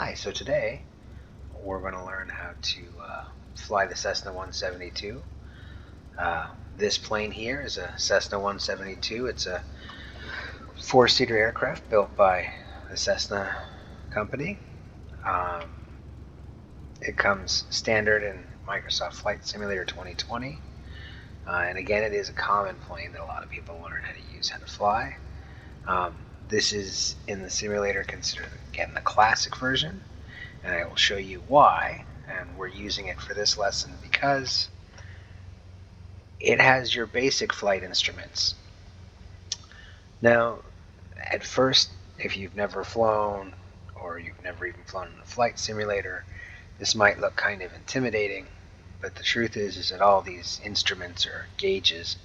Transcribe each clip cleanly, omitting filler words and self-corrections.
Hi, so today we're going to learn how to fly the Cessna 172. This plane here is a Cessna 172. It's a four-seater aircraft built by the Cessna company. It comes standard in Microsoft Flight Simulator 2020. And again, it is a common plane that a lot of people learn how to use, how to fly. This is in the simulator considered, again, the classic version. And I will show you why, and we're using it for this lesson because it has your basic flight instruments. Now, at first, if you've never flown or you've never even flown in a flight simulator, this might look kind of intimidating, but the truth is that all these instruments or gauges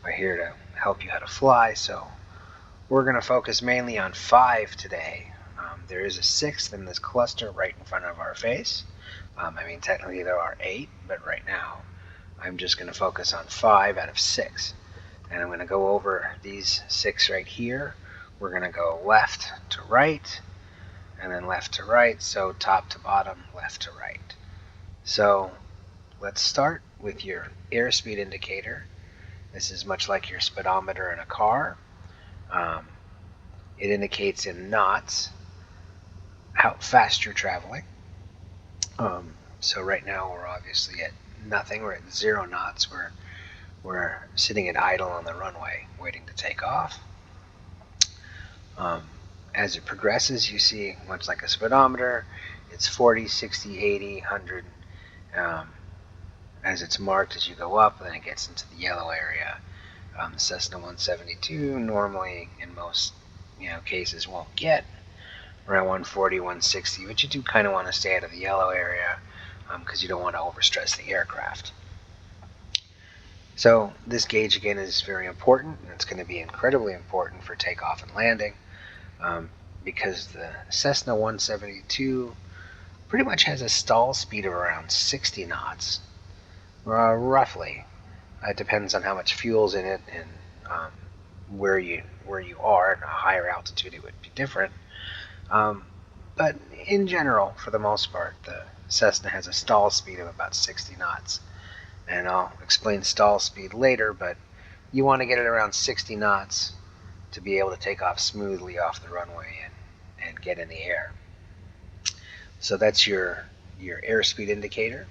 are here to help you how to fly. So we're going to focus mainly on 5 today. There is a 6th in this cluster right in front of our face. Technically there are 8, but right now I'm just going to focus on 5 out of 6. And I'm going to go over these 6 right here. We're going to go left to right, and then left to right, so top to bottom, left to right. So let's start with your airspeed indicator. This is much like your speedometer in a car. It indicates in knots how fast you're traveling. So right now we're obviously at nothing. We're at 0 knots. We're sitting at idle on the runway waiting to take off. As it progresses, you see, much like a speedometer, it's 40, 60, 80, 100. As it's marked as you go up, then it gets into the yellow area. The Cessna 172 normally, in most cases, won't get around 140, 160, but you do kind of want to stay out of the yellow area because you don't want to overstress the aircraft. So this gauge again is very important, and it's going to be incredibly important for takeoff and landing because the Cessna 172 pretty much has a stall speed of around 60 knots, roughly. It depends on how much fuel's in it and where you are. At a higher altitude it would be different. But in general, for the most part, the Cessna has a stall speed of about 60 knots. And I'll explain stall speed later, but you want to get it around 60 knots to be able to take off smoothly off the runway and get in the air. So that's your airspeed indicator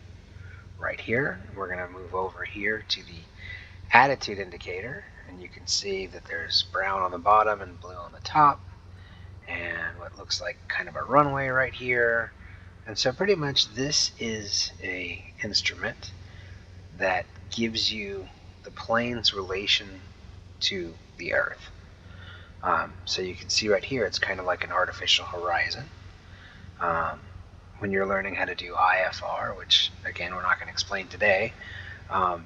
right here. We're going to move over here to the attitude indicator, and you can see that there's brown on the bottom and blue on the top, and what looks like kind of a runway right here. And so pretty much this is a instrument that gives you the plane's relation to the Earth. So you can see right here it's kind of like an artificial horizon. When you're learning how to do IFR, which again we're not going to explain today,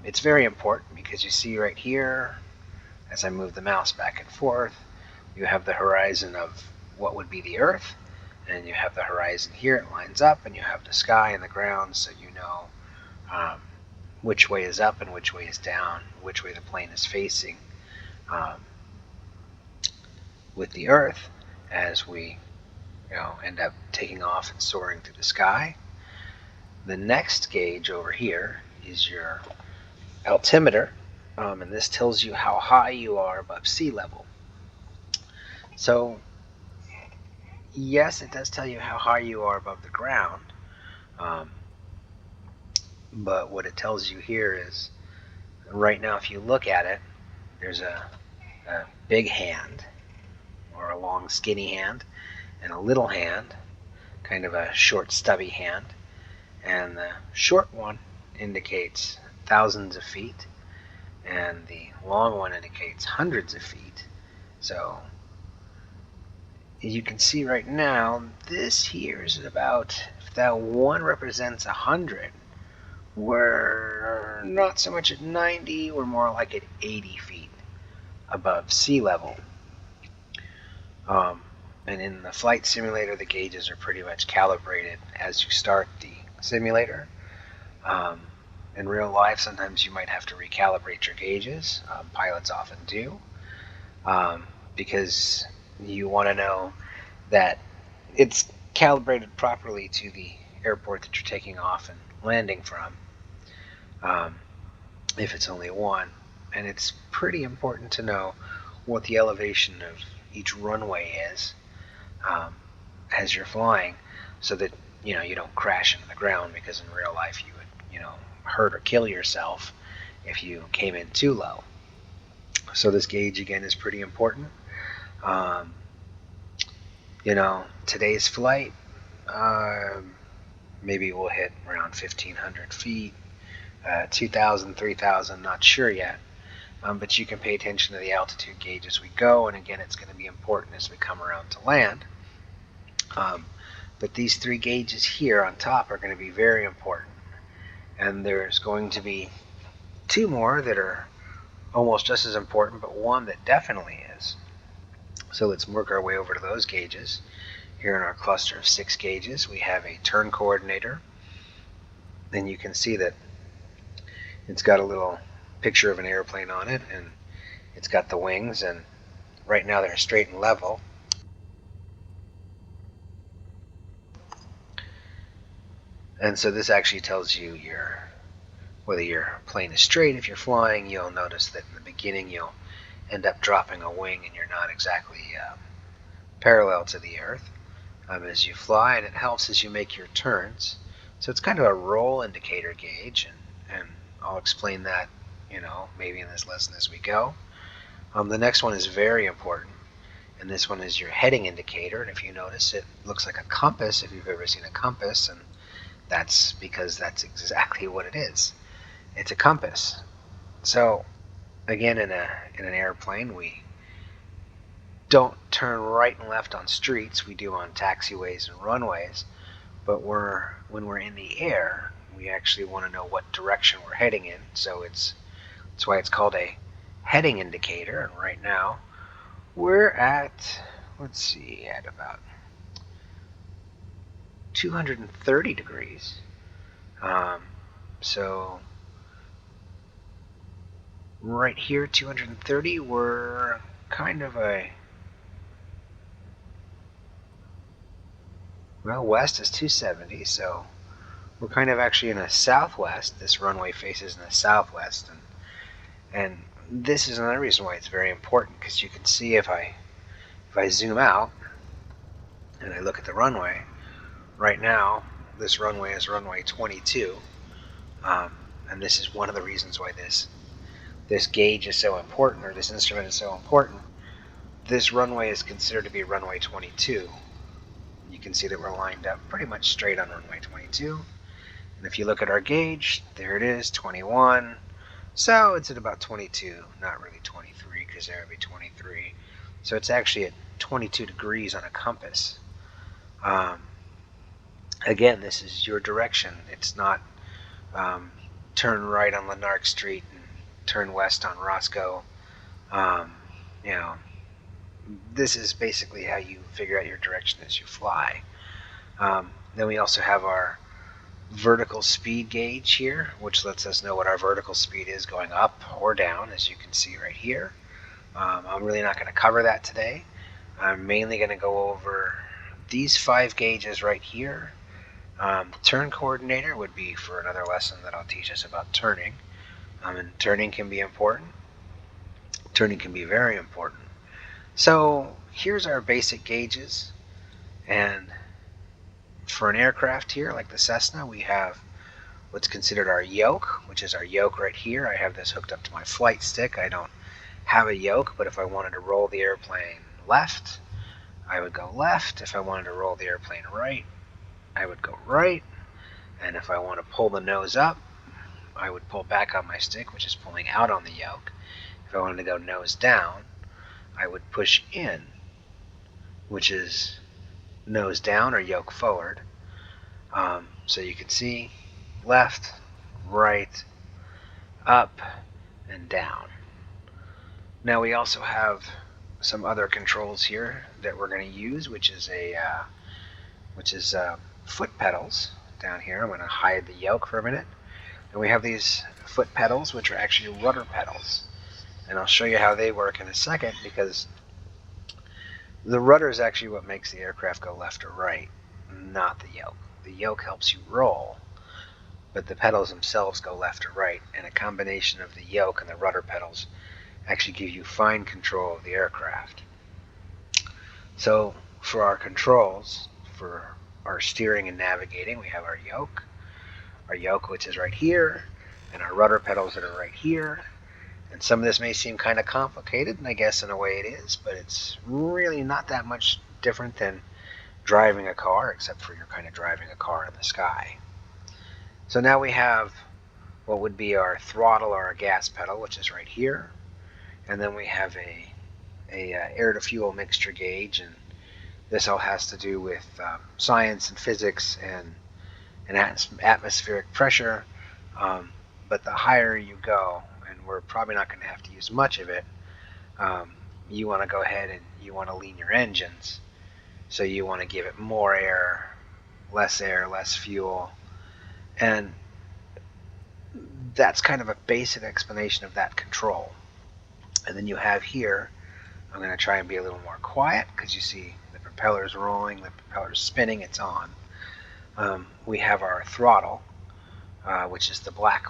it's very important because you see right here, as I move the mouse back and forth, you have the horizon of what would be the Earth, and you have the horizon here, it lines up, and you have the sky and the ground, so you know which way is up and which way is down, which way the plane is facing with the Earth as we end up taking off and soaring through the sky. The next gauge over here is your altimeter, and this tells you how high you are above sea level. So yes, it does tell you how high you are above the ground, but what it tells you here is right now if you look at it, there's a big hand or a long skinny hand and a little hand, kind of a short stubby hand, and the short one indicates thousands of feet and the long one indicates hundreds of feet. So you can see right now this here is about, if that one represents 100, we're not so much at 90, we're more like at 80 feet above sea level. And in the flight simulator, the gauges are pretty much calibrated as you start the simulator. In real life, sometimes you might have to recalibrate your gauges. Pilots often do, because you want to know that it's calibrated properly to the airport that you're taking off and landing from, if it's only one. And it's pretty important to know what the elevation of each runway is as you're flying, so that you don't crash into the ground, because in real life you would hurt or kill yourself if you came in too low. So this gauge again is pretty important. Today's flight, maybe we'll hit around 1,500 feet, 2,000, 3,000, not sure yet. But you can pay attention to the altitude gauge as we go, and again, it's going to be important as we come around to land. But these three gauges here on top are going to be very important. And there's going to be two more that are almost just as important, but one that definitely is. So let's work our way over to those gauges. Here in our cluster of 6 gauges, we have a turn coordinator. And you can see that it's got a little picture of an airplane on it, and it's got the wings, and right now they're straight and level. And so this actually tells you whether your plane is straight. If you're flying, you'll notice that in the beginning you'll end up dropping a wing and you're not exactly parallel to the earth as you fly, and it helps as you make your turns. So it's kind of a roll indicator gauge, and I'll explain that maybe in this lesson as we go. The next one is very important, and this one is your heading indicator. And if you notice, it looks like a compass if you've ever seen a compass, and that's because that's exactly what it is. It's a compass. So again, in an airplane, we don't turn right and left on streets. We do on taxiways and runways. But when we're in the air, we actually want to know what direction we're heading in. So that's why it's called a heading indicator. And right now, we're at, at about 230 degrees. So right here, 230, we're kind of west is 270, so we're kind of actually in a southwest. This runway faces in the southwest, and this is another reason why it's very important, because you can see if I zoom out and I look at the runway, right now this runway is runway 22, and this is one of the reasons why this gauge is so important, or this instrument is so important. This runway is considered to be runway 22. You can see that we're lined up pretty much straight on runway 22. And if you look at our gauge, there it is, 21. So it's at about 22, not really 23, because there would be 23. So it's actually at 22 degrees on a compass. Again, this is your direction. It's not turn right on Lanark Street and turn west on Roscoe. This is basically how you figure out your direction as you fly. Then we also have our vertical speed gauge here, which lets us know what our vertical speed is going up or down, as you can see right here. I'm really not going to cover that today. I'm mainly going to go over these 5 gauges right here. The turn coordinator would be for another lesson that I'll teach us about turning. And turning can be important. Turning can be very important. So here's our basic gauges, and for an aircraft here like the Cessna, we have what's considered our yoke, which is our yoke right here. I have this hooked up to my flight stick. I don't have a yoke, but if I wanted to roll the airplane left, I would go left. If I wanted to roll the airplane right, I would go right. And if I want to pull the nose up, I would pull back on my stick, which is pulling out on the yoke. If I wanted to go nose down, I would push in, which is nose down or yoke forward. So you can see left, right, up, and down. Now we also have some other controls here that we're going to use, which is foot pedals down here. I'm going to hide the yoke for a minute. And we have these foot pedals, which are actually rudder pedals. And I'll show you how they work in a second, because the rudder is actually what makes the aircraft go left or right. not the yoke. The yoke helps you roll, but the pedals themselves go left or right, and a combination of the yoke and the rudder pedals actually give you fine control of the aircraft. So for our controls, for our steering and navigating, we have our yoke which is right here, and our rudder pedals that are right here. And some of this may seem kind of complicated, and I guess in a way it is, but it's really not that much different than driving a car, except for you're kind of driving a car in the sky. So now we have what would be our throttle or our gas pedal, which is right here, and then we have a air-to-fuel mixture gauge, and this all has to do with science and physics and atmospheric pressure. But the higher you go, and we're probably not going to have to use much of it, you want to go ahead and you want to lean your engines. So you want to give it more air, less fuel. And that's kind of a basic explanation of that control. And then you have here, I'm going to try and be a little more quiet because you see the propeller's rolling, the propeller's spinning, it's on. We have our throttle, which is the black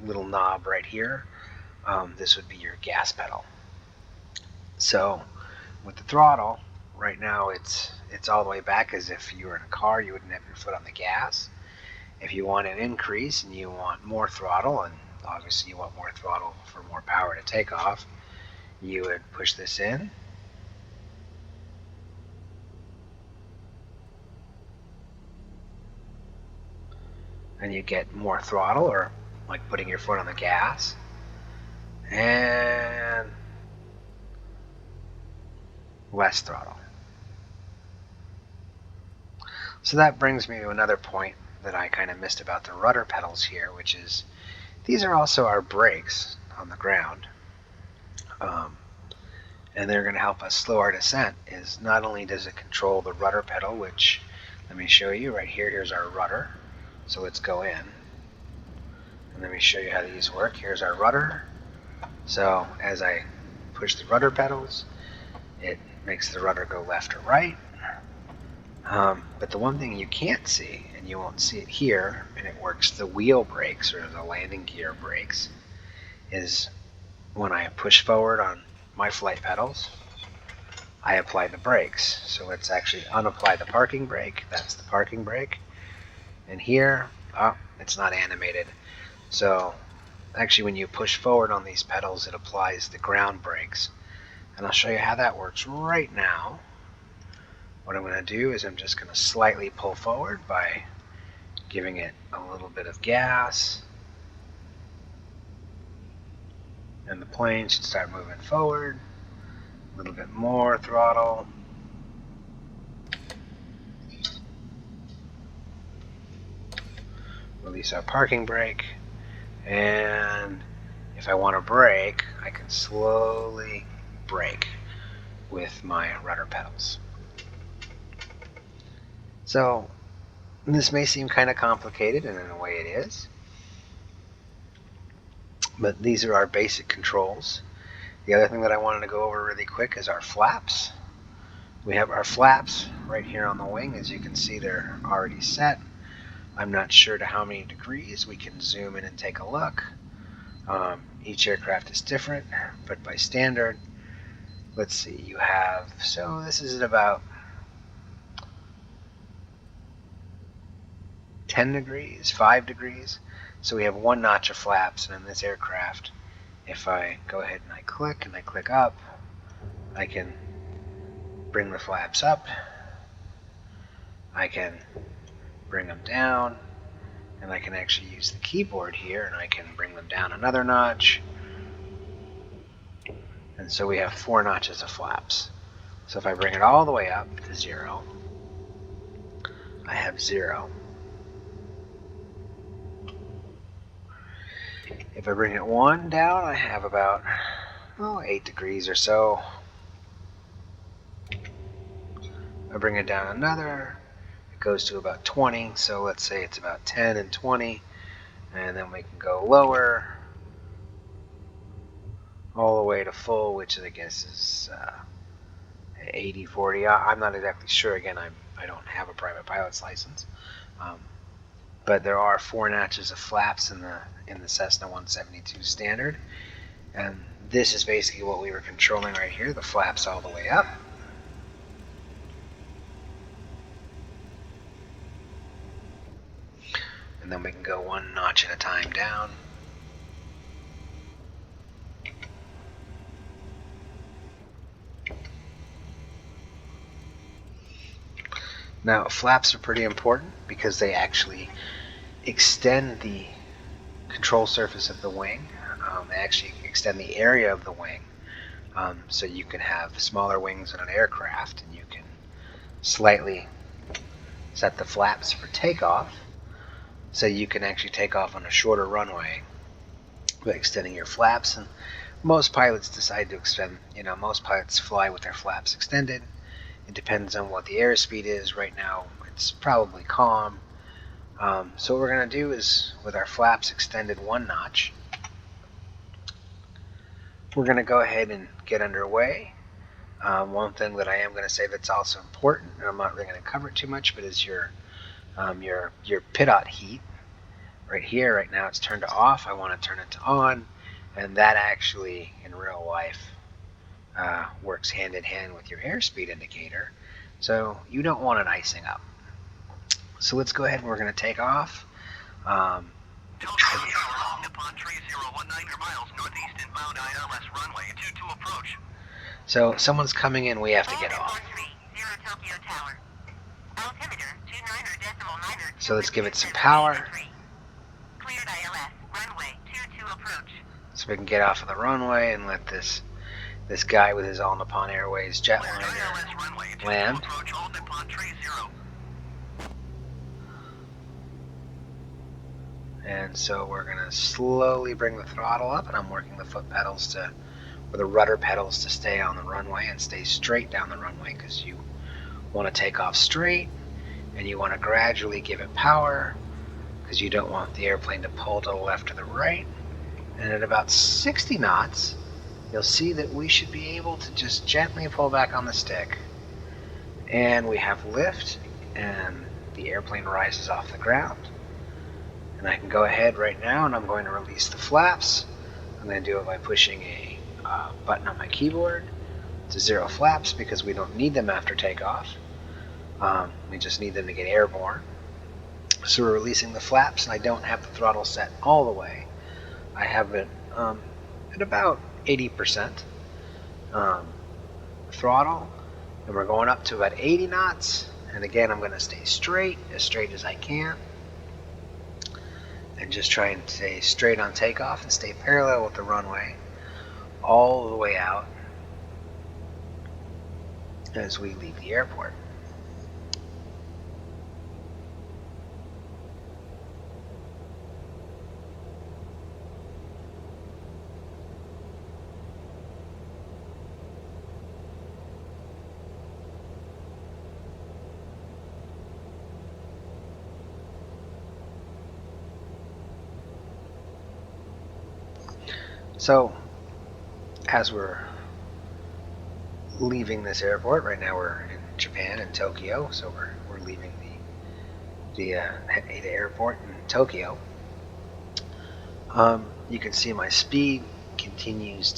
little knob right here. This would be your gas pedal. So with the throttle, right now it's all the way back as if you were in a car, you wouldn't have your foot on the gas. If you want an increase and you want more throttle, and obviously you want more throttle for more power to take off, you would push this in. And you get more throttle, or like putting your foot on the gas. And less throttle. So that brings me to another point that I kind of missed about the rudder pedals here, which is these are also our brakes on the ground. And they're going to help us slow our descent. Is not only does it control the rudder pedal, which let me show you right here. Here's our rudder. So let's go in. And let me show you how these work. Here's our rudder. So as I push the rudder pedals, it makes the rudder go left or right. But the one thing you can't see, and you won't see it here, and it works the wheel brakes or the landing gear brakes, is when I push forward on my flight pedals, I apply the brakes. So let's actually unapply the parking brake. That's the parking brake. And here, it's not animated. So actually when you push forward on these pedals, it applies the ground brakes. And I'll show you how that works right now. What I'm going to do is I'm just going to slightly pull forward by giving it a little bit of gas. And the plane should start moving forward. A little bit more throttle. Release our parking brake. And if I want to brake, I can slowly brake with my rudder pedals. So this may seem kind of complicated, and in a way it is. But these are our basic controls. The other thing that I wanted to go over really quick is our flaps. We have our flaps right here on the wing. As you can see, they're already set. I'm not sure to how many degrees. We can zoom in and take a look. Each aircraft is different, but by standard, let's see, you have, so this is at about 10 degrees, 5 degrees. So we have one notch of flaps, and in this aircraft, if I go ahead and I click up, I can bring the flaps up, I can bring them down, and I can actually use the keyboard here and I can bring them down another notch. And so we have 4 notches of flaps. So if I bring it all the way up to 0, I have 0. If I bring it 1 down, I have about 8 degrees or so. I bring it down another, it goes to about 20, so let's say it's about 10 and 20, and then we can go lower all the way to full, which I guess is 80, 40. I'm not exactly sure. Again, I'm I don't have a private pilot's license. But there are 4 notches of flaps in the Cessna 172 standard, and this is basically what we were controlling right here, the flaps all the way up. And then we can go 1 notch at a time down. Now, flaps are pretty important because they actually extend the control surface of the wing. They actually extend the area of the wing. So you can have smaller wings in an aircraft, and you can slightly set the flaps for takeoff, so you can actually take off on a shorter runway by extending your flaps. And most pilots decide to extend, most pilots fly with their flaps extended. It depends on what the airspeed is. Right now, it's probably calm. So what we're going to do is, with our flaps extended 1 notch, we're going to go ahead and get underway. One thing that I am going to say that's also important, and I'm not really going to cover it too much, but is your pitot heat. Right here, right now it's turned to off. I want to turn it to on, and that actually, in real life, works hand in hand with your airspeed indicator. So you don't want it icing up. So let's go ahead and we're going to take off. So someone's coming in, we have to get off. So let's give it some power. So we can get off of the runway and let this guy with his All Nippon Airways jetliner land. And so we're going to slowly bring the throttle up, and I'm working the foot pedals or the rudder pedals to stay on the runway and stay straight down the runway, because you want to take off straight, and you want to gradually give it power, because you don't want the airplane to pull to the left or the right. And at about 60 knots, you'll see that we should be able to just gently pull back on the stick. And we have lift, and the airplane rises off the ground. And I can go ahead right now, and I'm going to release the flaps. I'm going to do it by pushing a button on my keyboard to 0 flaps, because we don't need them after takeoff. We just need them to get airborne. So we're releasing the flaps, and I don't have the throttle set all the way. I have it at about 80% throttle, and we're going up to about 80 knots. And again, I'm going to stay straight as I can, and just try and stay straight on takeoff and stay parallel with the runway all the way out as we leave the airport. So, as we're leaving this airport, right now we're in Japan, in Tokyo, so we're leaving the Haneda airport in Tokyo. You can see my speed continues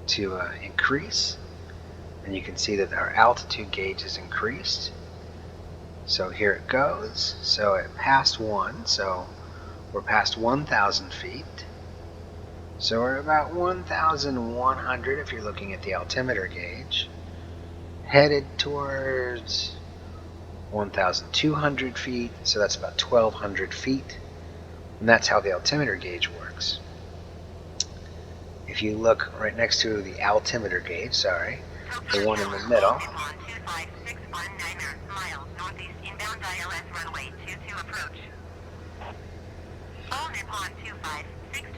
to increase, and you can see that our altitude gauge is increased. So here it goes. So it passed 1, so we're past 1,000 feet. So we're about 1,100 if you're looking at the altimeter gauge, headed towards 1,200 feet, so that's about 1,200 feet, and that's how the altimeter gauge works. If you look right next to the altimeter gauge, the one in the middle,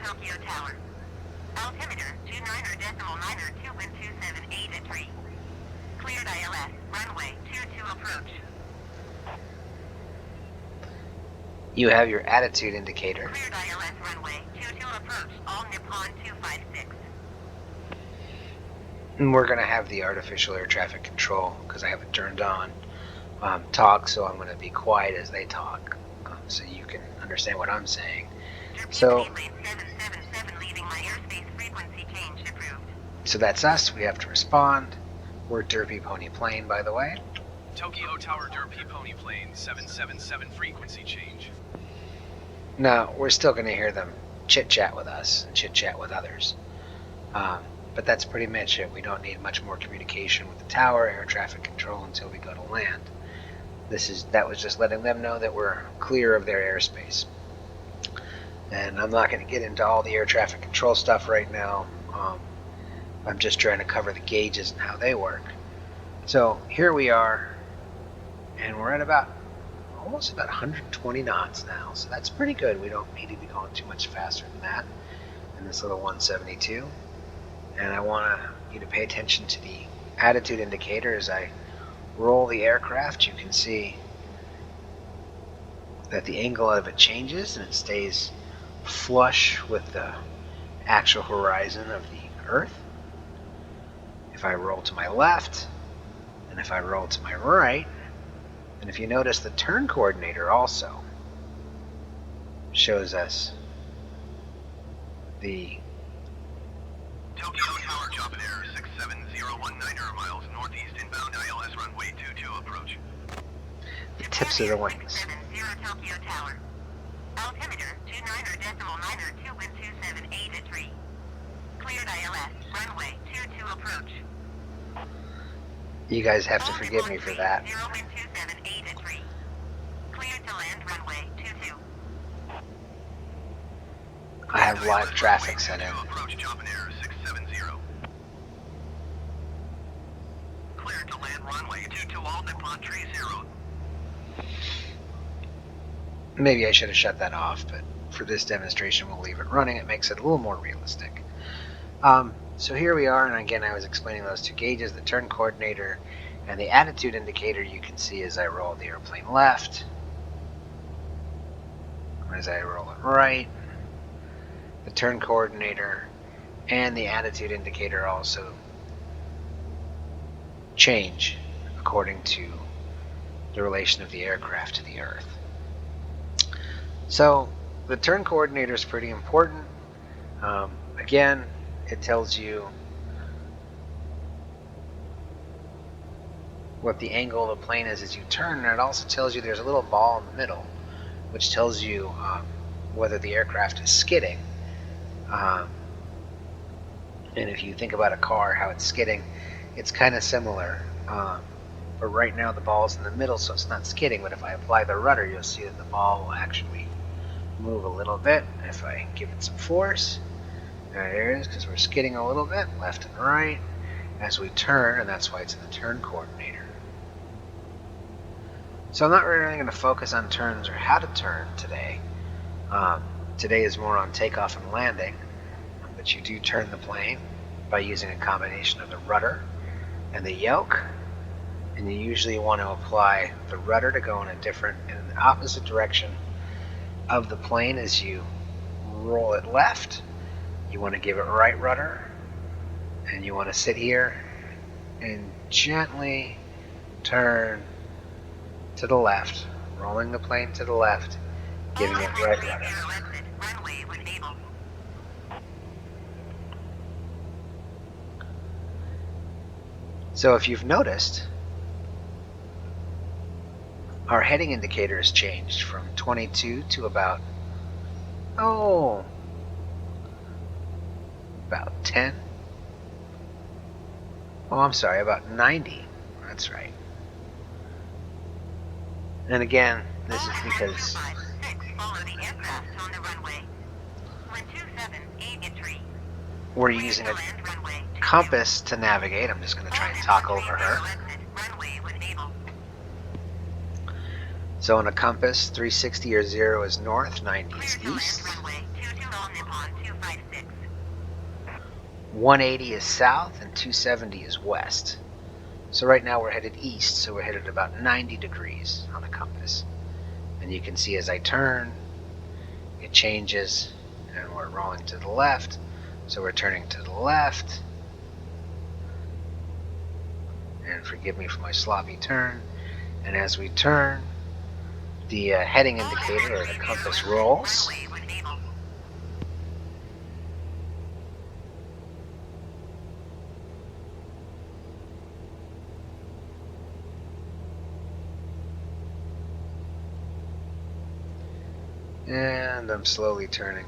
Tokyo Tower. Altimeter 29.902 wind 278 at 3. Cleared ILS, runway 22 approach. You have your attitude indicator. Cleared ILS, runway 22 approach, all Nippon 256. And we're going to have the artificial air traffic control, because I have it turned on, talk, so I'm going to be quiet as they talk, so you can understand what I'm saying. So that's us. We have to respond. We're Derpy Pony Plane, by the way. Tokyo Tower Derpy Pony Plane, 777 frequency change. Now, we're still going to hear them chit-chat with us and chit-chat with others. But that's pretty much it. We don't need much more communication with the tower, air traffic control, until we go to land. That was just letting them know that we're clear of their airspace. And I'm not going to get into all the air traffic control stuff right now. I'm just trying to cover the gauges and how they work. So here we are, and we're at almost about 120 knots now. So that's pretty good. We don't need to be going too much faster than that in this little 172. And I want you to pay attention to the attitude indicator as I roll the aircraft. You can see that the angle of it changes and it stays flush with the actual horizon of the Earth. If I roll to my left, and if I roll to my right, and if you notice, the turn coordinator also shows us the Tokyo Tower Chopin Air 67019 miles northeast inbound ILS runway 22 approach. the tips of the wings. Tokyo Tower. Altimeter 29.9 wind 278 at 3. Cleared ILS, runway 22 approach. You guys have to forgive me for that. 0 wind 278 at 3. Cleared to land runway 22. I have live traffic set in. Approach Chopin Air 670. Cleared to land runway 22 all Nippon 30. Maybe I should have shut that off, but for this demonstration we'll leave it running. It makes it a little more realistic. So here we are, and again I was explaining those two gauges, the turn coordinator and the attitude indicator. You can see as I roll the airplane left, as I roll it right, the turn coordinator and the attitude indicator also change according to the relation of the aircraft to the Earth. So the turn coordinator is pretty important. Again, it tells you what the angle of the plane is as you turn, and it also tells you there's a little ball in the middle, which tells you whether the aircraft is skidding. And if you think about a car, how it's skidding, it's kind of similar. But right now the ball's in the middle, so it's not skidding, but if I apply the rudder, you'll see that the ball will actually move a little bit. If I give it some force, there it is, because we're skidding a little bit, left and right, as we turn, and that's why it's in the turn coordinator. So I'm not really going to focus on turns or how to turn today. Today is more on takeoff and landing, but you do turn the plane by using a combination of the rudder and the yoke, and you usually want to apply the rudder to go in the opposite direction of the plane as you roll it left. You want to give it right rudder, and you want to sit here and gently turn to the left, rolling the plane to the left, giving it right rudder. So if you've noticed, our heading indicator has changed from 22 to about 10. Oh, I'm sorry, about 90. That's right. And again, this is because we're using a compass to navigate. I'm just going to try and talk over her. So on a compass, 360 or 0 is north, 90 is east. 180 is south, and 270 is west. So right now we're headed east, so we're headed about 90 degrees on the compass. And you can see as I turn, it changes, and we're rolling to the left. So we're turning to the left, and forgive me for my sloppy turn. And as we turn, the heading indicator or the compass rolls. Runway when able. And I'm slowly turning,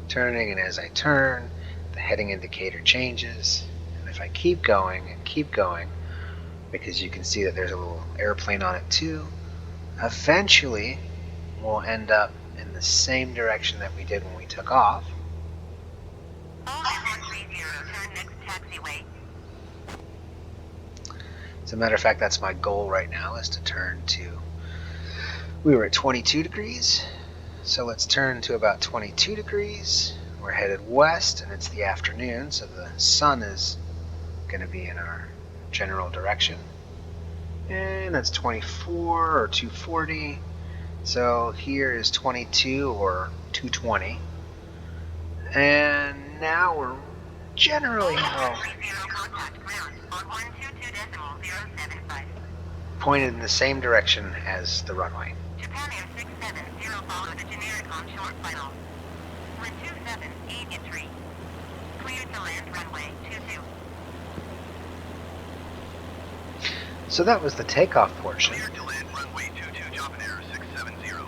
and as I turn, the heading indicator changes. And if I keep going and keep going, because you can see that there's a little airplane on it too, eventually we'll end up in the same direction that we did when we took off. All Nippon 30, turn next taxiway. As a matter of fact, that's my goal right now, is to turn to, we were at 22 degrees, so let's turn to about 22 degrees. We're headed west, and it's the afternoon, so the sun is going to be in our general direction. And that's 24 or 240. So here is 22 or 220. And now we're generally Contact ground on 122.075. pointed in the same direction as the runway. Japan Air 670, follow the generic on short final. Wind 2783. Clear to land runway 22. So that was the takeoff portion. Clear to land runway 22, Japan Air 670.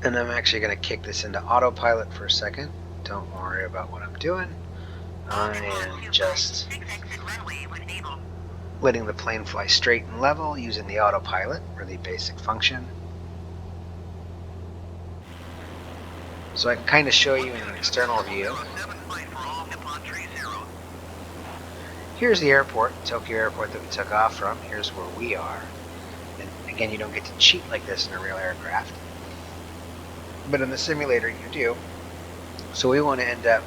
And I'm actually going to kick this into autopilot for a second. Don't worry about what I'm doing. I am just Exit runway when able. letting the plane fly straight and level using the autopilot, or the basic function. So I can kind of show you in an external view. 7 flight for all Nippon 30. Here's the airport, Tokyo Airport that we took off from. Here's where we are. And again, you don't get to cheat like this in a real aircraft. But in the simulator, you do. So we want to end up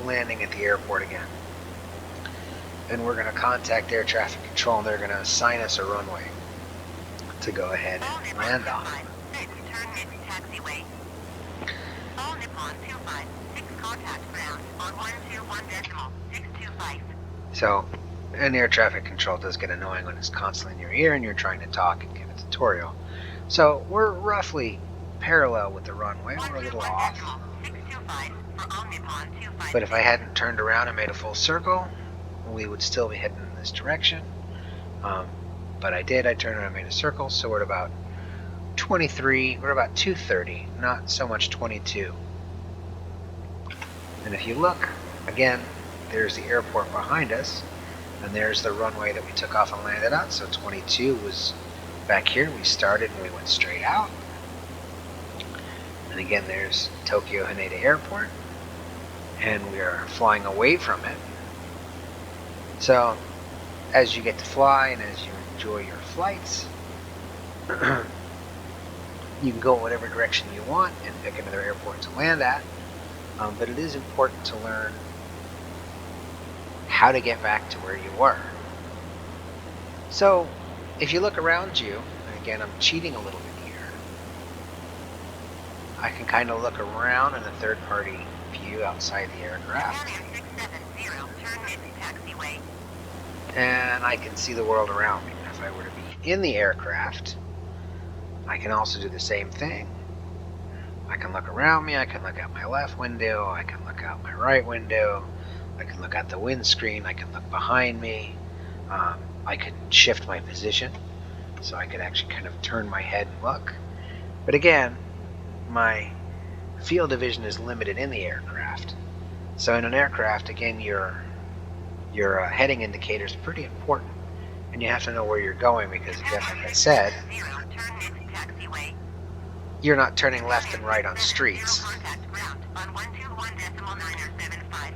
landing at the airport again. And we're going to contact air traffic control, and they're going to assign us a runway to go ahead All and Nippon land on. 256, turn next taxiway. All Nippon 256, contact ground on 121.625. So, and air traffic control does get annoying when it's constantly in your ear and you're trying to talk and give a tutorial. So we're roughly parallel with the runway. We're a little off. 625 for all Nippon 256. But if I hadn't turned around and made a full circle, we would still be heading in this direction. But I did. I turned around and made a circle, so we're at about 23. We're about 230, not so much 22. And if you look, again, there's the airport behind us, and there's the runway that we took off and landed on. So 22 was back here. We started and we went straight out. And again, there's Tokyo Haneda Airport, and we are flying away from it. So as you get to fly and as you enjoy your flights, you can go whatever direction you want and pick another airport to land at. But it is important to learn how to get back to where you were. So if you look around you, and again, I'm cheating a little bit here, I can kind of look around in a third-party view outside the aircraft, Japan Air 670, turn next taxiway. and I can see the world around me. If I were to be in the aircraft, I can also do the same thing. I can look around me, I can look out my left window, I can look out my right window, I can look out the windscreen, I can look behind me, I could shift my position, so I could actually kind of turn my head and look. But again, my field of vision is limited in the aircraft. So in an aircraft, again, your heading indicator is pretty important, and you have to know where you're going, because again, like I said, Turn next taxiway. you're not turning left and right on streets. Contact ground on 121.975.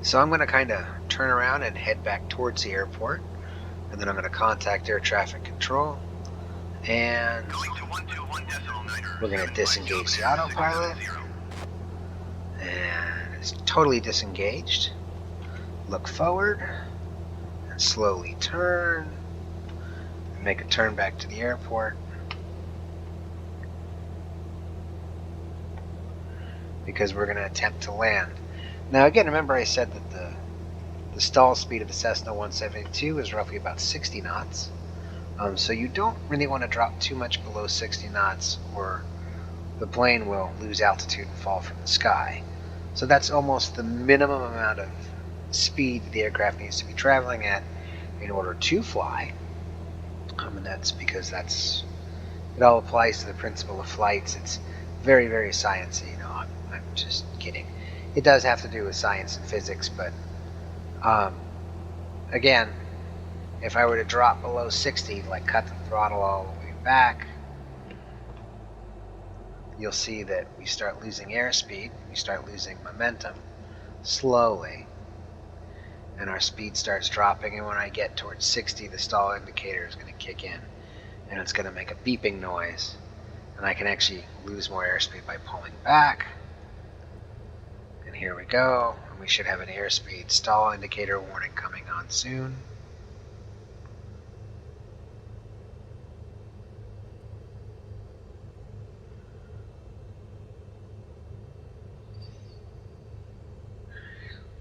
So I'm going to kind of turn around and head back towards the airport, and then I'm going to contact air traffic control, and Going to 121.9. we're going to disengage the autopilot, and it's totally disengaged. Look forward, and slowly turn, and make a turn back to the airport, because we're going to attempt to land. Now again, remember I said that the The stall speed of the Cessna 172 is roughly about 60 knots. So you don't really want to drop too much below 60 knots or the plane will lose altitude and fall from the sky. So that's almost the minimum amount of speed the aircraft needs to be traveling at in order to fly. And that's because it all applies to the principle of flights. It's very, very sciencey. I'm just kidding. It does have to do with science and physics, but again, if I were to drop below 60, like cut the throttle all the way back, you'll see that we start losing airspeed, we start losing momentum slowly, and our speed starts dropping, and when I get towards 60, the stall indicator is going to kick in, and it's going to make a beeping noise, and I can actually lose more airspeed by pulling back. And here we go, and we should have an airspeed stall indicator warning coming on soon.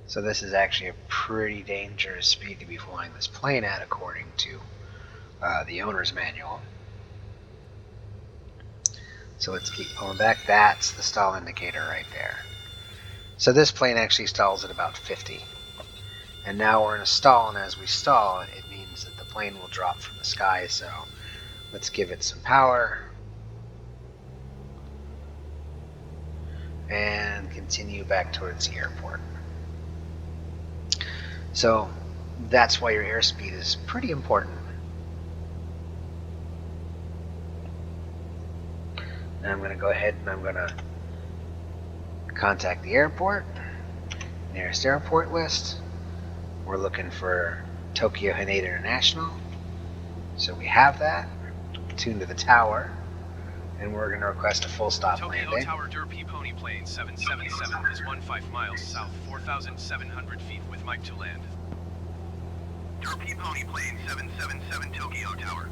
So this is actually a pretty dangerous speed to be flying this plane at, according to the owner's manual. So let's keep pulling back. That's the stall indicator right there. So this plane actually stalls at about 50. And now we're in a stall, and as we stall, it means that the plane will drop from the sky. So let's give it some power. And continue back towards the airport. So that's why your airspeed is pretty important. Now I'm going to go ahead and I'm going to contact the airport, nearest airport list. We're looking for Tokyo Haneda International. So we have that. Tuned to the tower. And we're going to request a full stop Tokyo landing. Tower Derp pony plane 777 is 15 miles south, 4,700 feet with Mike to land. Derp pony plane 777 Tokyo Tower.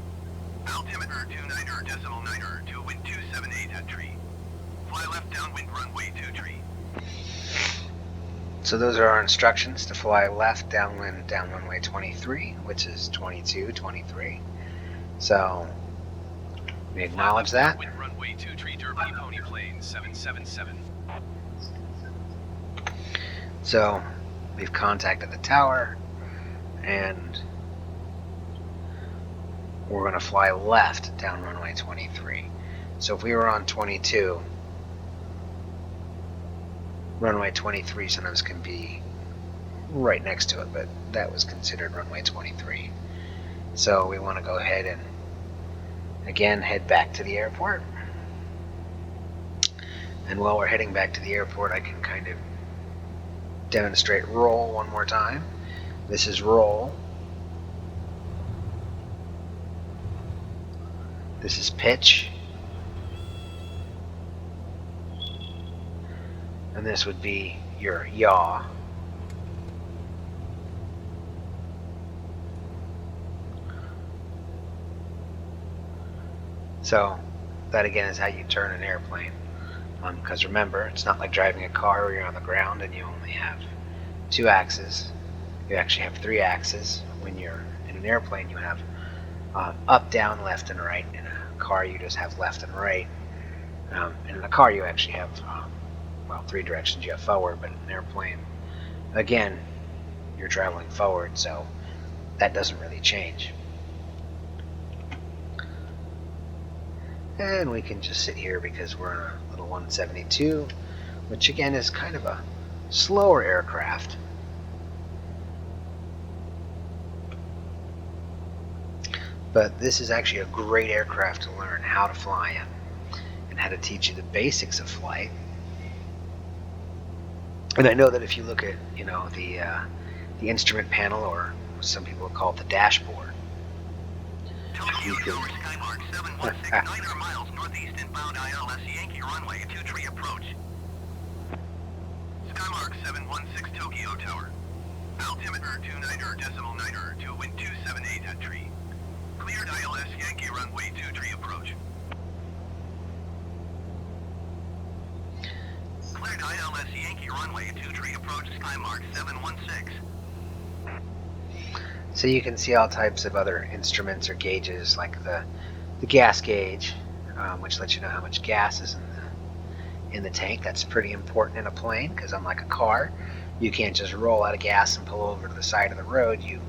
Altimeter 29er to wind 278 at tree. Fly left downwind runway 23. So those are our instructions to fly left downwind down runway 23, which is 22, 23. So we acknowledge that. Wind runway 23 Derp pony plane 777. So we've contacted the tower, and we're going to fly left down runway 23. So if we were on 22, runway 23 sometimes can be right next to it, but that was considered runway 23. So we want to go ahead and again head back to the airport. And while we're heading back to the airport, I can kind of demonstrate roll one more time. This is roll. This is pitch. And this would be your yaw. So that again is how you turn an airplane. Because remember, it's not like driving a car where you're on the ground and you only have 2 axes. You actually have 3 axes. When you're in an airplane, you have up, down, left, and right. In a car, you just have left and right. And in a car, you actually have, 3 directions. You have forward, but in an airplane, again, you're traveling forward, so that doesn't really change. And we can just sit here because we're in a little 172, which again is kind of a slower aircraft. But this is actually a great aircraft to learn how to fly in and how to teach you the basics of flight. And I know that if you look at, the instrument panel, or some people call it the dashboard, Tokyo Tower Skymark 716, 900 miles northeast inbound ILS Yankee runway 23 approach. Skymark 716 Tokyo Tower. Altimeter 29er to wind 278 at tree. Cleared ILS Yankee runway 23 approach. Cleared ILS Yankee runway 23 approach Skymark 716. So you can see all types of other instruments or gauges, like the gas gauge, which lets you know how much gas is in the tank. That's pretty important in a plane, because unlike a car, you can't just roll out of gas and pull over to the side of the road. You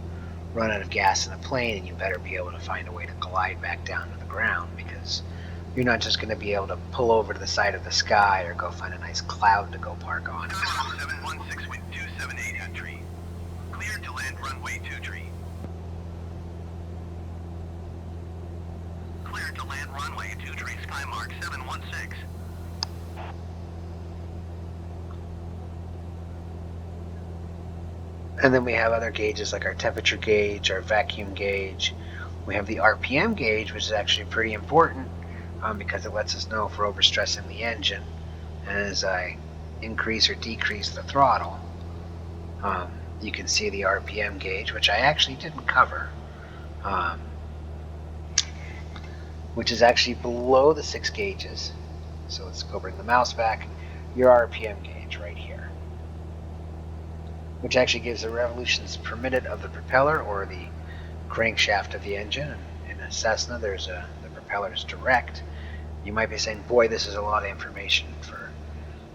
run out of gas in a plane, and you better be able to find a way to glide back down to the ground, because you're not just going to be able to pull over to the side of the sky or go find a nice cloud to go park on. 716 wind 278 at tree. Cleared to land runway 2 tree. Cleared to land runway 2 tree, Skymark 716. And then we have other gauges like our temperature gauge, our vacuum gauge. We have the RPM gauge, which is actually pretty important because it lets us know if we're overstressing the engine. And as I increase or decrease the throttle, you can see the RPM gauge, which I actually didn't cover, which is actually below the 6 gauges. So let's go bring the mouse back. Your RPM gauge right here, which actually gives the revolutions per minute of the propeller or the crankshaft of the engine. In a Cessna, the propeller is direct. You might be saying, boy, this is a lot of information for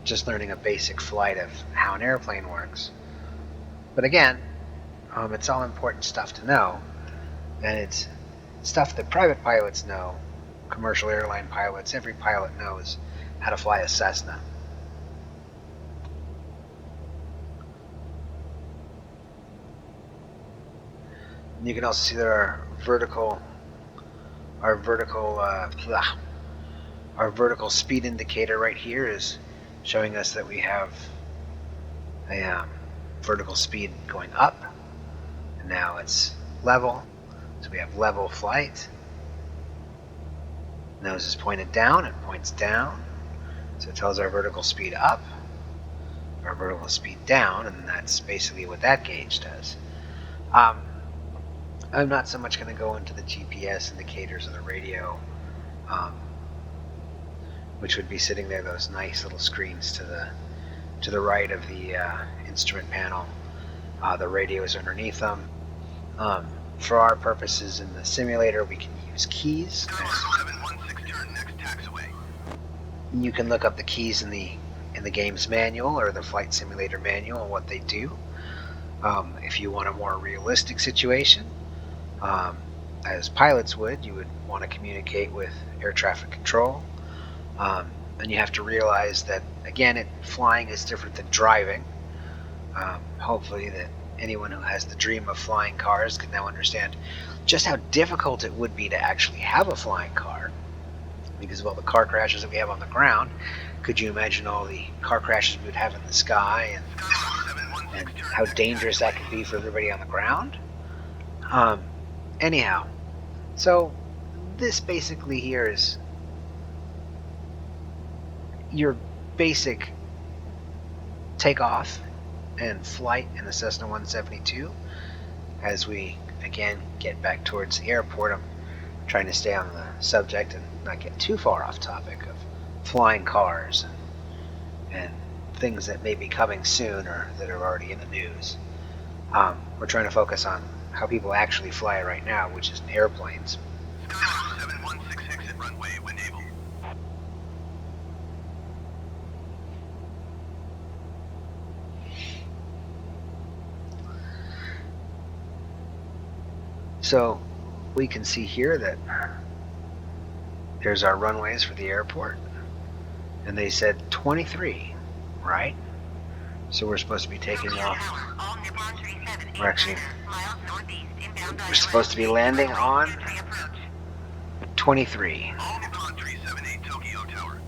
just learning a basic flight of how an airplane works. But again, it's all important stuff to know, and it's stuff that private pilots know, commercial airline pilots, every pilot knows how to fly a Cessna. You can also see that our vertical speed indicator right here is showing us that we have a vertical speed going up, and now it's level, so we have level flight. Nose is pointed down, it points down, so it tells our vertical speed up, our vertical speed down, and that's basically what that gauge does. I'm not so much going to go into the GPS indicators of the radio, which would be sitting there, those nice little screens to the right of the instrument panel. The radio is underneath them. For our purposes in the simulator, we can use keys. 716 turn next taxiway. You can look up the keys in the game's manual or the flight simulator manual and what they do. If you want a more realistic situation, as pilots would, you would want to communicate with air traffic control, and you have to realize that, again, flying is different than driving. Hopefully that anyone who has the dream of flying cars can now understand just how difficult it would be to actually have a flying car, because of all the car crashes that we have on the ground. Could you imagine all the car crashes we would have in the sky, and how dangerous that could be for everybody on the ground? Anyhow, so this basically here is your basic takeoff and flight in the Cessna 172. As we again get back towards the airport, I'm trying to stay on the subject and not get too far off topic of flying cars and things that may be coming soon or that are already in the news. We're trying to focus on how people actually fly right now, which is in airplanes. 716 exit runway when able. So we can see here that there's our runways for the airport, and they said 23, right? So we're supposed to be taking off. We're supposed to be landing on 23. All Nippon 378 Tokyo Tower.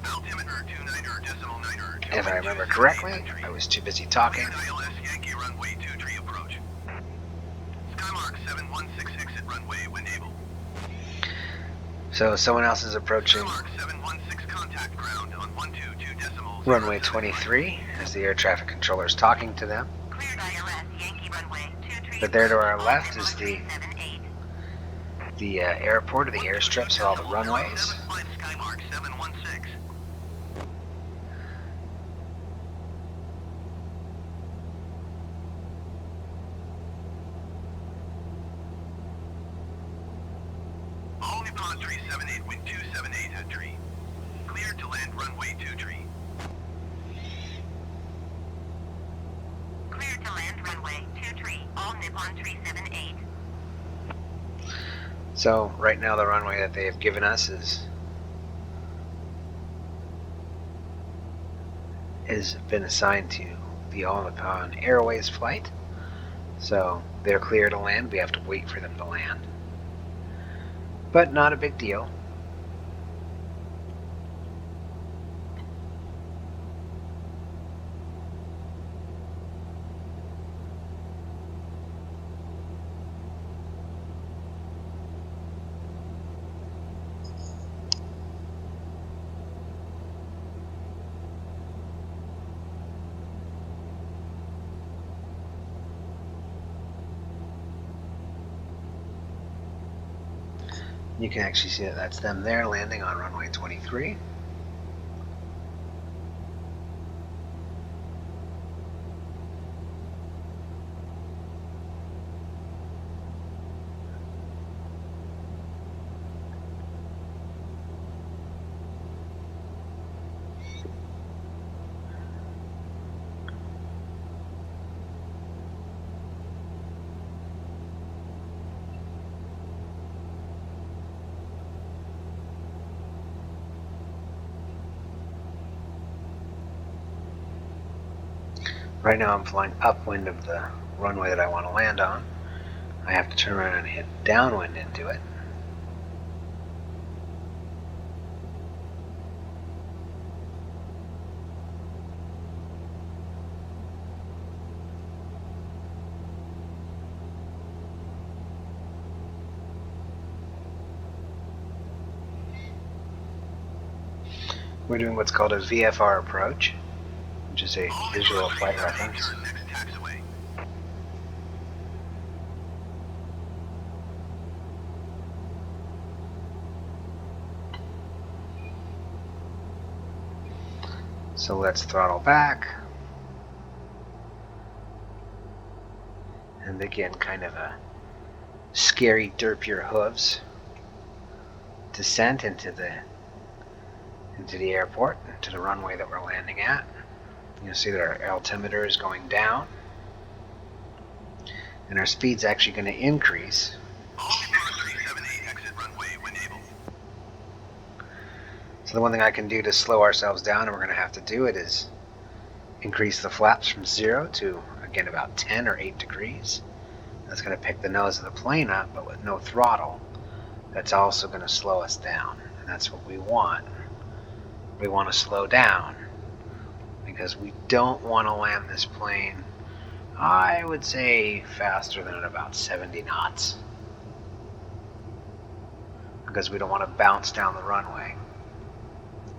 Altimeter 29.9. If I remember correctly, I was too busy talking. ILS Yankee runway 23 approach. Skymark 716 exit runway when able. So someone else is approaching Skymark 716 contact ground on 122.0. runway 23 as the air traffic controller is talking to them. Cleared ILS Yankee runway 23. But there to our left is the airport or the airstrips of all the runways. Skymark 716. Nippon 378, wind 278 at tree. Cleared to land runway 2 tree. Cleared to land runway 2 tree, all Nippon 378. So right now the runway that they have given us is been assigned to the All Nippon Airways flight. So they're clear to land. We have to wait for them to land. But not a big deal. You can actually see that that's them there landing on runway 23. Right now I'm flying upwind of the runway that I want to land on. I have to turn around and hit downwind into it. We're doing what's called a Vfr approach, which is a visual flight reference. Next taxiway. So let's throttle back and begin kind of a scary derp your hooves descent into the airport, to the runway that we're landing at. You'll see that our altimeter is going down and our speed's actually going to increase. All Nippon 378, exit runway when able. So the one thing I can do to slow ourselves down, and we're going to have to do it, is increase the flaps from 0 to, again, about 10 or 8 degrees. That's going to pick the nose of the plane up, but with no throttle, that's also going to slow us down. And that's what we want. We want to slow down because we don't want to land this plane, I would say, faster than at about 70 knots. Because we don't want to bounce down the runway.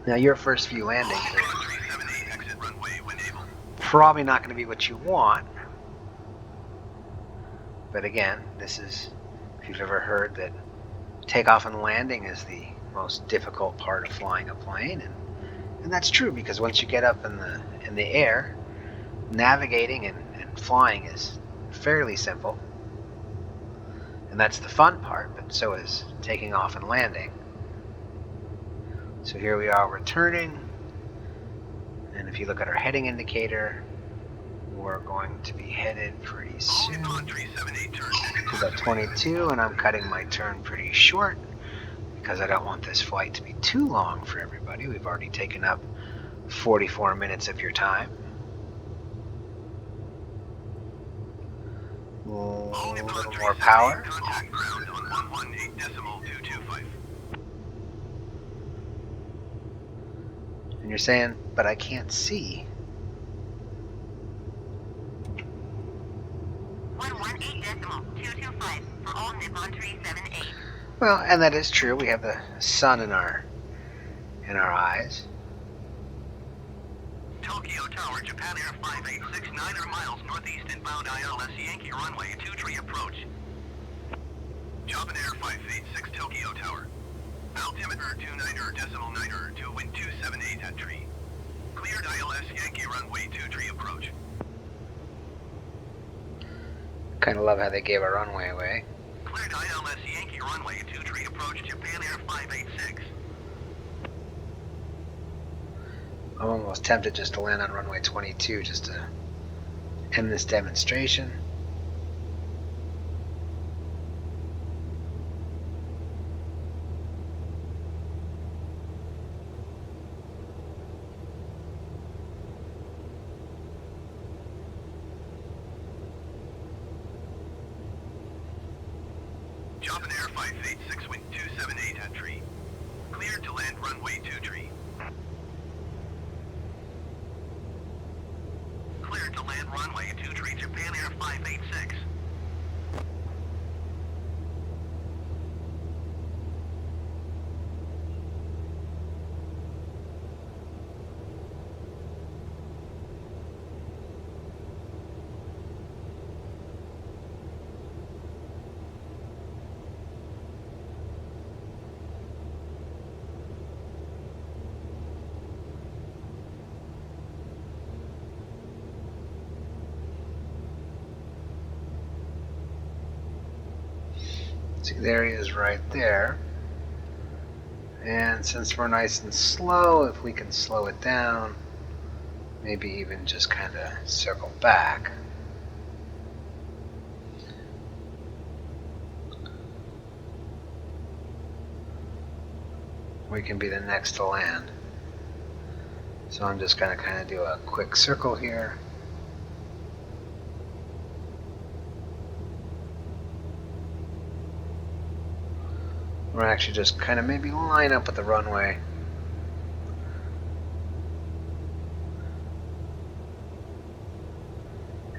Now your first few landings All Nippon 378, exit runway when able. probably not going to be what you want. But again, this is, if you've ever heard that takeoff and landing is the most difficult part of flying a plane, and that's true, because once you get up in the air, navigating and flying is fairly simple. And that's the fun part, but so is taking off and landing. So here we are returning, and if you look at our heading indicator, we're going to be headed pretty All soon Nippon 378, turn next to about 22, and I'm cutting my turn pretty short because I don't want this flight to be too long for everybody. We've already taken up 44 minutes of your time. A All Nippon little more 378, power. contact ground on 118.225. And you're saying, but I can't see. 118.225 for all Nippon 378. Well, and that is true. We have the sun in our eyes. Tokyo Tower, Japan Air 586, 9 miles northeast inbound ILS Yankee runway 23 approach. Japan Air 586, Tokyo Tower. Altimeter 29.9 to wind 278 at tree. Cleared ILS Yankee runway 23 approach. Kind of love how they gave our runway away. Cleared ILS Yankee runway 23 approach, Japan Air I'm almost tempted just to land on runway 22 just to end this demonstration. Job in air 586, wind 278 at tree. Cleared to land runway 2 tree. Cleared to land runway 2 tree, Japan Air 586. See, there he is right there. And since we're nice and slow, if we can slow it down, maybe even just kind of circle back. We can be the next to land. So I'm just going to kind of do a quick circle here. We're actually just kind of maybe line up with the runway.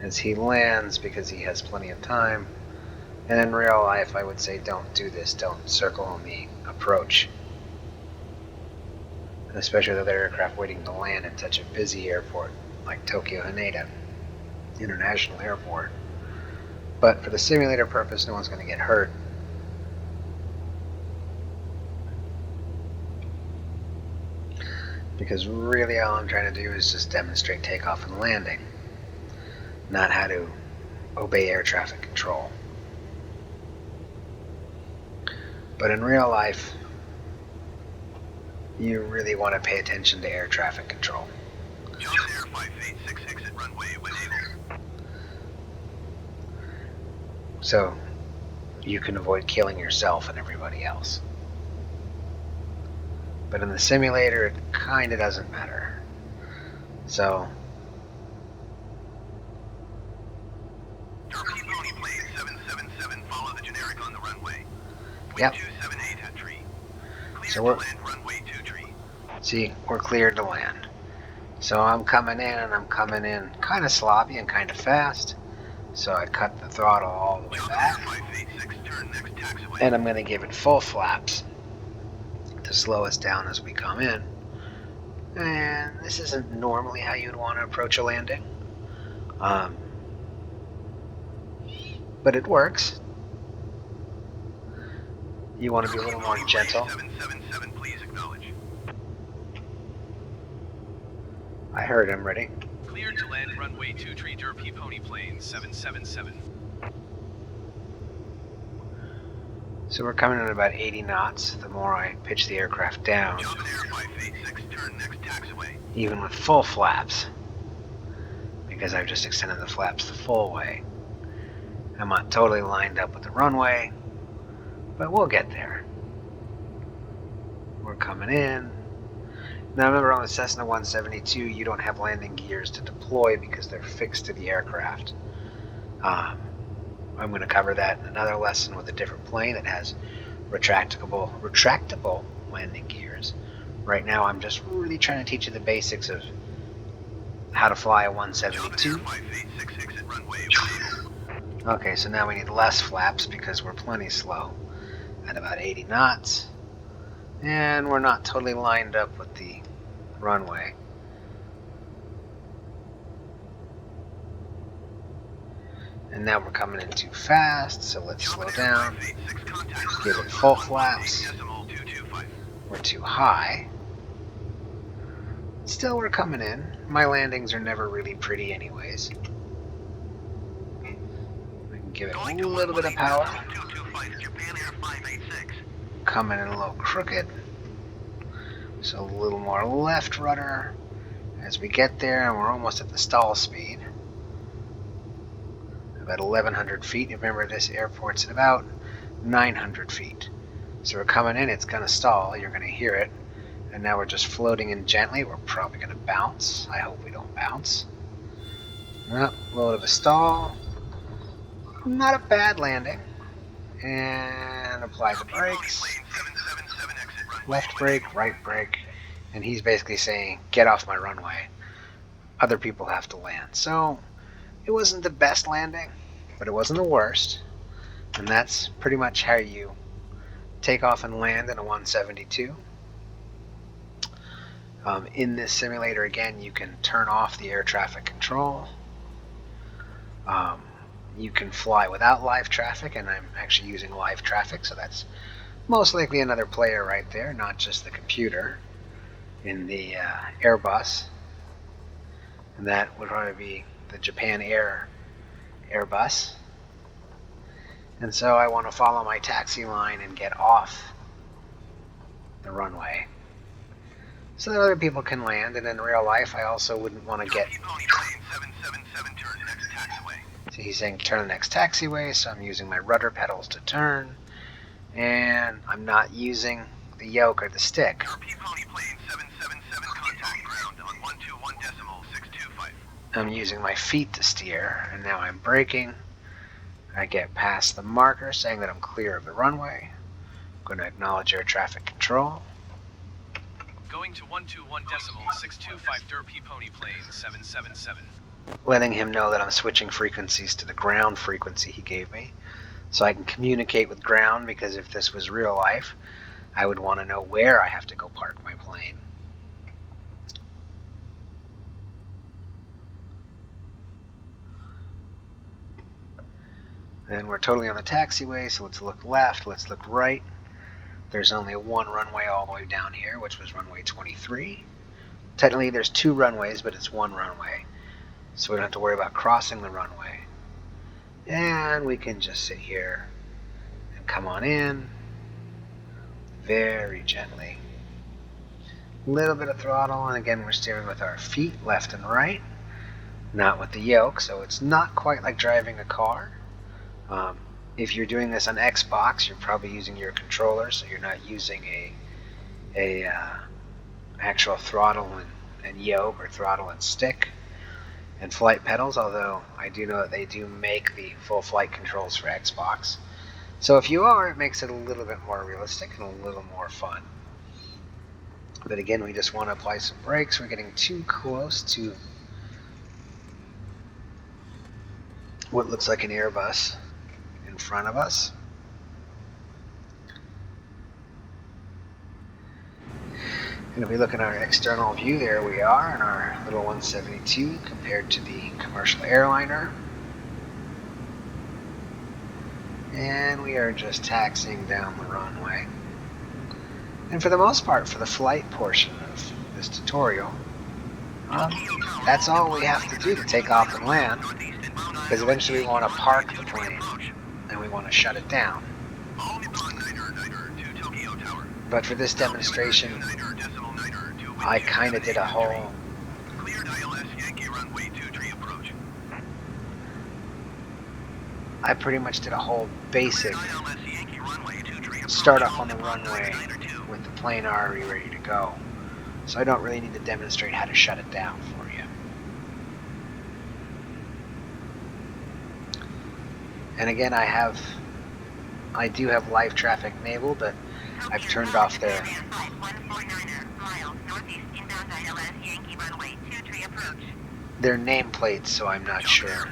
As he lands, because he has plenty of time. And in real life, I would say don't do this. Don't circle on the approach. Especially with other aircraft waiting to land in such a busy airport like Tokyo Haneda International Airport. But for the simulator purpose, no one's going to get hurt. Because really all I'm trying to do is just demonstrate takeoff and landing, not how to obey air traffic control. But in real life, you really want to pay attention to air traffic control. Job in air 586, exit runway when able. So you can avoid killing yourself and everybody else. But in the simulator, it kind of doesn't matter. So, Derp pony plane 777, follow the generic on the runway. Wind Yep. 278 at tree. Cleared So to we're- land runway 2 tree. see, we're cleared to land. So I'm coming in, and I'm coming in kind of sloppy and kind of fast. So I cut the throttle all the way Job in air back. 586, turn next taxiway. And I'm going to give it full flaps to slow us down as we come in. And this isn't normally how you'd want to approach a landing. But it works. You want to be a little more gentle. 777, please acknowledge. I heard him, ready? Cleared to land runway 2 tree Derp pony plane 777. So we're coming in at about 80 knots. The more I pitch the aircraft down, Job in air 586, turn next taxiway. even with full flaps, because I've just extended the flaps the full way. I'm not totally lined up with the runway, but we'll get there. We're coming in. Now remember, on the Cessna 172, you don't have landing gears to deploy because they're fixed to the aircraft. I'm going to cover that in another lesson with a different plane that has retractable landing gears. Right now, I'm just really trying to teach you the basics of how to fly a Job in air 172. 586, exit runway when able. Okay, so now we need less flaps because we're plenty slow at about 80 knots. And we're not totally lined up with the runway. And now we're coming in too fast, so let's Job slow in air down. 586, contact Give it ground full 018 flaps. decimal 225. We're too high. Still, we're coming in. My landings are never really pretty anyways. We can give it Going a to little bit of 118 power. decimal 225, Japan Air 586. Coming in a little crooked. So a little more left rudder. As we get there, and we're almost at the stall speed, about 1,100 feet. Remember, this airport's at about 900 feet. So we're coming in, it's going to stall, you're going to hear it. And now we're just floating in gently. We're probably going to bounce. I hope we don't bounce. Well, a little bit of a stall. Not a bad landing. And apply the brakes. Left brake, right brake. And he's basically saying, get off my runway. Other people have to land. So it wasn't the best landing, but it wasn't the worst. And that's pretty much how you take off and land in a 172. In this simulator, again, you can turn off the air traffic control. You can fly without live traffic, and I'm actually using live traffic, so that's most likely another player right there, not just the computer in the Airbus. And that would probably be the Japan Air Airbus. And so I want to follow my taxi line and get off the runway so that other people can land. And in real life, I also wouldn't want to get... So he's saying turn the next taxiway, so I'm using my rudder pedals to turn. And I'm not using the yoke or the stick. I'm using my feet to steer, and now I'm braking. I get past the marker saying that I'm clear of the runway. I'm going to acknowledge air traffic control. Going to 121.625 Derp Pony plane 777. Letting him know that I'm switching frequencies to the ground frequency he gave me, so I can communicate with ground, because if this was real life, I would want to know where I have to go park my plane. Then we're totally on the taxiway, so let's look left, let's look right. There's only one runway all the way down here, which was runway 23. Technically there's two runways, but it's one runway. So we don't have to worry about crossing the runway. And we can just sit here and come on in very gently. A little bit of throttle, and again we're steering with our feet left and right, not with the yoke, so it's not quite like driving a car. If you're doing this on Xbox, you're probably using your controller, so you're not using a actual throttle and yoke, or throttle and stick and flight pedals, although I do know that they do make the full flight controls for Xbox. So if you are, it makes it a little bit more realistic and a little more fun. But again, we just want to apply some brakes. We're getting too close to what looks like an Airbus in front of us. And if we look at our external view, there we are in our little 172 compared to the commercial airliner. And we are just taxiing down the runway. And for the most part, for the flight portion of this tutorial, that's all we have to do to take off and land, because eventually we want to park the plane and we want to shut it down. But for this demonstration, I kind of did a whole I pretty much did a whole basic start off on the runway with the plane already ready to go. So I don't really need to demonstrate how to shut it down for you. And again, I do have live traffic enabled, but I've turned off their nameplates, so I'm not sure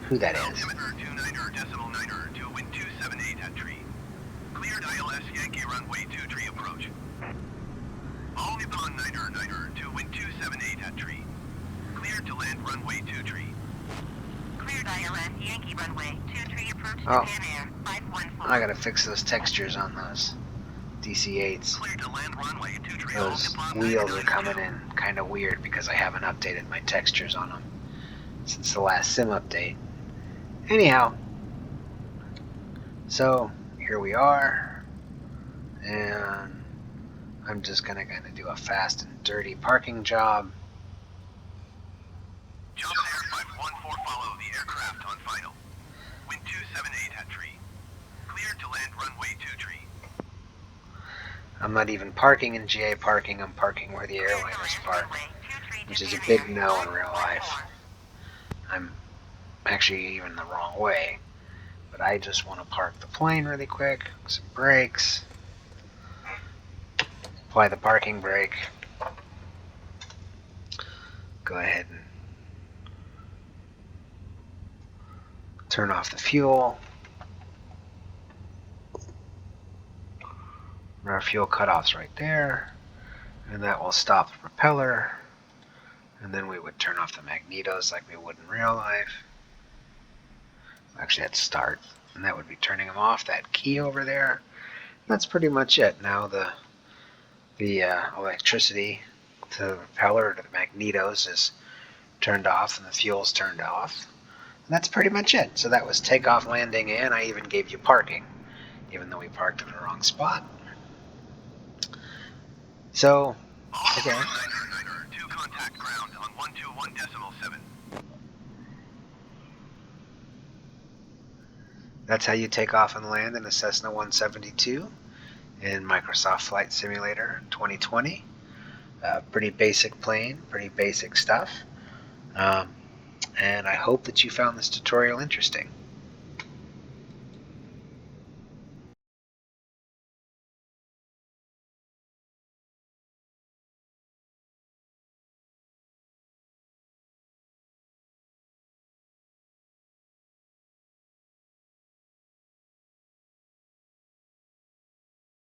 who that is. Cleared ILS Yankee runway 23 approach. All Nippon 9er to wind 278 at tree. Cleared to land runway 23. Cleared ILS Yankee runway 23 approach Oh. Japan Air 514. I gotta fix those textures on those DC-8s. Cleared to land runway 23. Those wheels are coming in kind of weird because I haven't updated my textures on them since the last sim update. Anyhow, so here we are, and I'm just going to kind of do a fast and dirty parking job. Job Air 514, follow the aircraft on final. Wind 278 at tree. Cleared to land runway 2 tree. I'm not even parking in GA parking, I'm parking where the airliners park, which is a big no in real life. I'm actually even the wrong way, but I just want to park the plane really quick, some brakes, apply the parking brake, go ahead and turn off the fuel. Our fuel cutoff's right there, and that will stop the propeller, and then we would turn off the magnetos like we would in real life. Actually, that's start, and that would be turning them off, that key over there. That's pretty much it. Now the electricity to the propeller, to the magnetos, is turned off, and the fuel's turned off. And that's pretty much it. So that was takeoff, landing, and I even gave you parking, even though we parked in the wrong spot. So, okay. 2 contact ground on 121.7. That's how you take off and land in a Cessna 172 in Microsoft Flight Simulator 2020. Pretty basic plane, pretty basic stuff. And I hope that you found this tutorial interesting.